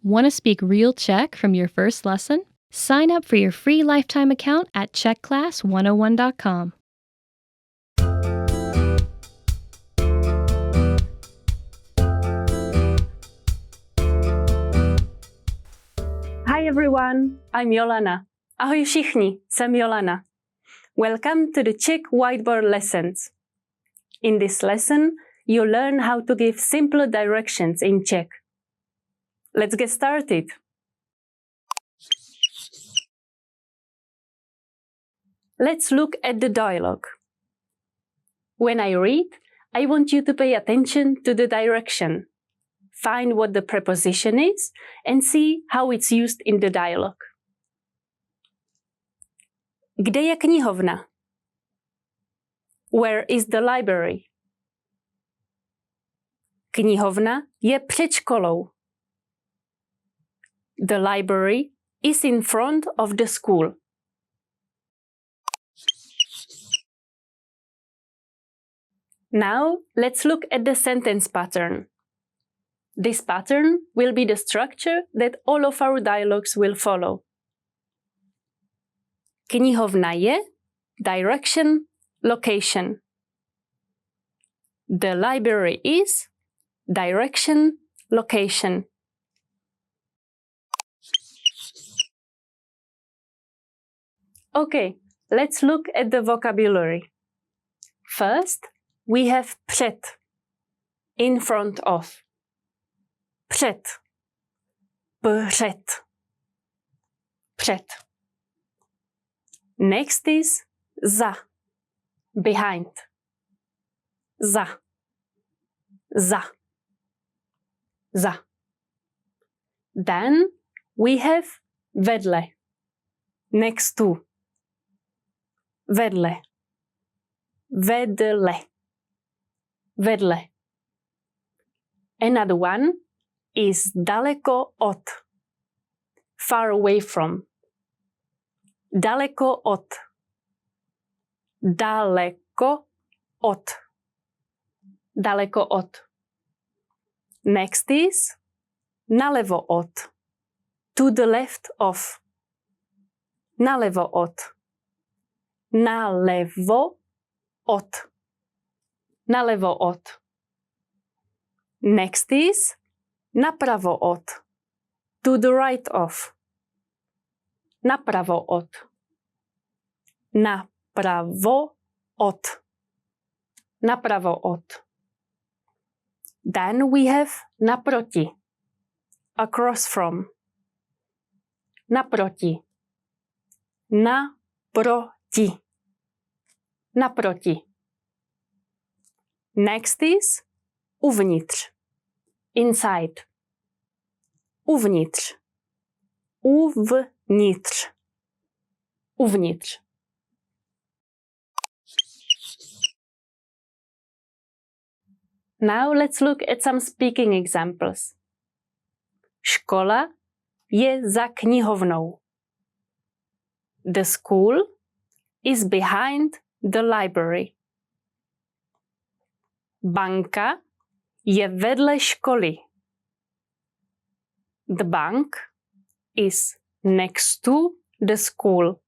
Want to speak real Czech from your first lesson? Sign up for your free lifetime account at czechclass101.com. Hi everyone, I'm Jolana. Ahoj všichni, jsem Jolana. Welcome to the Czech whiteboard lessons. In this lesson, you'll learn how to give simple directions in Czech. Let's get started. Let's look at the dialogue. When I read, I want you to pay attention to the direction. Find what the preposition is and see how it's used in the dialogue. Kde je knihovna? Where is the library? Knihovna je před školou. The library is in front of the school. Now, let's look at the sentence pattern. This pattern will be the structure that all of our dialogues will follow. Knihovna je, direction, location. The library is, direction, location. Okay, let's look at the vocabulary. First, we have před, in front of. Před, před, před. Next is za, behind. Za, za, za. Then we have vedle, next to. Vedle, vedle, vedle. Another one is daleko od, far away from. Daleko od, daleko od, daleko od. Next is nalevo od, to the left of. Nalevo od, nalevo od, nalevo od. Next is napravo od, to the right of. Napravo od, napravo od, napravo od. Then we have naproti, across from. Naproti, naproti, naproti. Next is uvnitř, inside. Uvnitř, uvnitř, uvnitř. Now let's look at some speaking examples. Škola je za knihovnou. The school is behind the library. Banka je vedle školy. The bank is next to the school.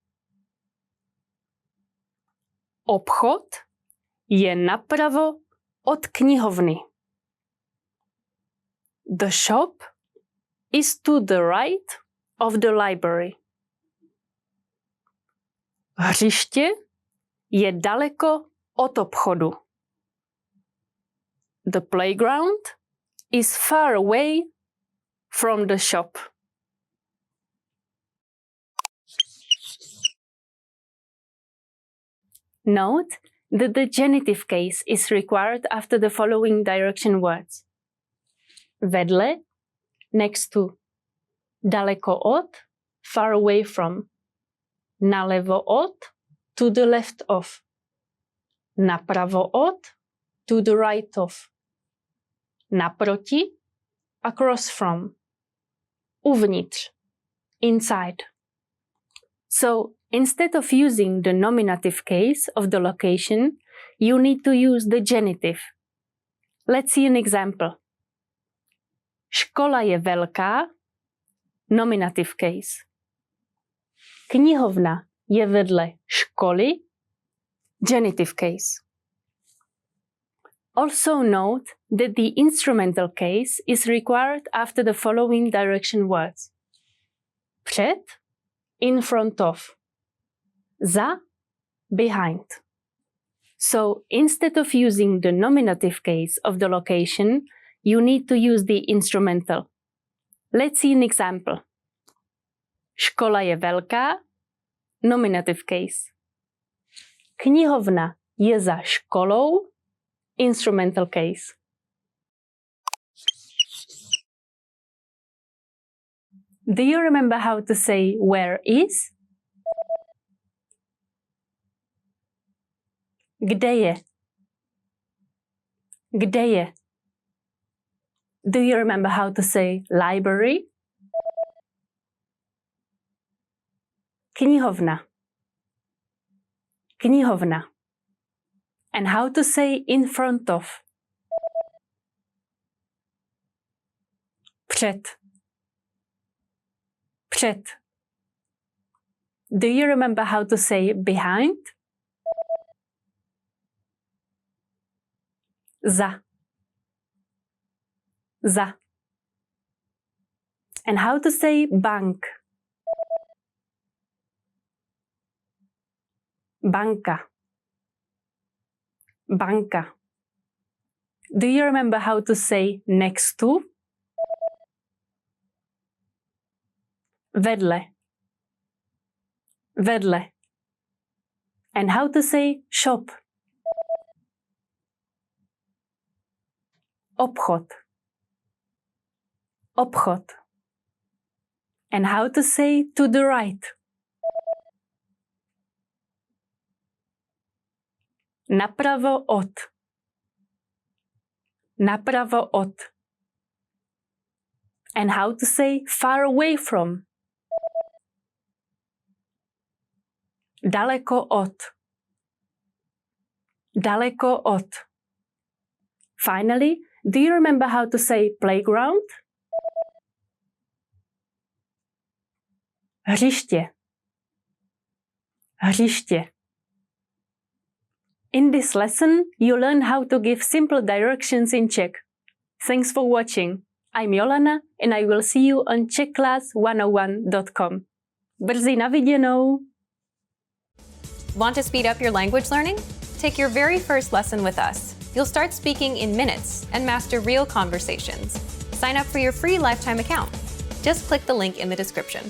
Obchod je napravo od knihovny. The shop is to the right of the library. Hřiště je daleko od obchodu. The playground is far away from the shop. Note that the genitive case is required after the following direction words. Vedle, next to. Daleko od, far away from. Nalevo od, to the left of. Napravo od, to the right of. Naproti, across from. Uvnitř, inside. So, instead of using the nominative case of the location, you need to use the genitive. Let's see an example. Škola je velká, nominative case. Knihovna je vedle školy, genitive case. Also note that the instrumental case is required after the following direction words. Před, in front of. Za, behind. So instead of using the nominative case of the location, you need to use the instrumental. Let's see an example. Škola je velká, nominative case. Knihovna je za školou, instrumental case. Do you remember how to say where is? Kde je? Kde je? Do you remember how to say library? Knihovna. Knihovna. And how to say in front of? Před. Před. Do you remember how to say behind? Za. Za. And how to say bank? Banka. Banka. Do you remember how to say next to? Vedle. Vedle. And how to say shop? Obchod. Obchod. And how to say to the right? Napravo od. Napravo od. And how to say far away from? Daleko od. Daleko od. Finally, do you remember how to say playground? Hřiště. Hřiště. In this lesson, you learn how to give simple directions in Czech. Thanks for watching. I'm Jolana and I will see you on czechclass101.com. Brzy na viděnou! Want to speed up your language learning? Take your very first lesson with us. You'll start speaking in minutes and master real conversations. Sign up for your free lifetime account. Just click the link in the description.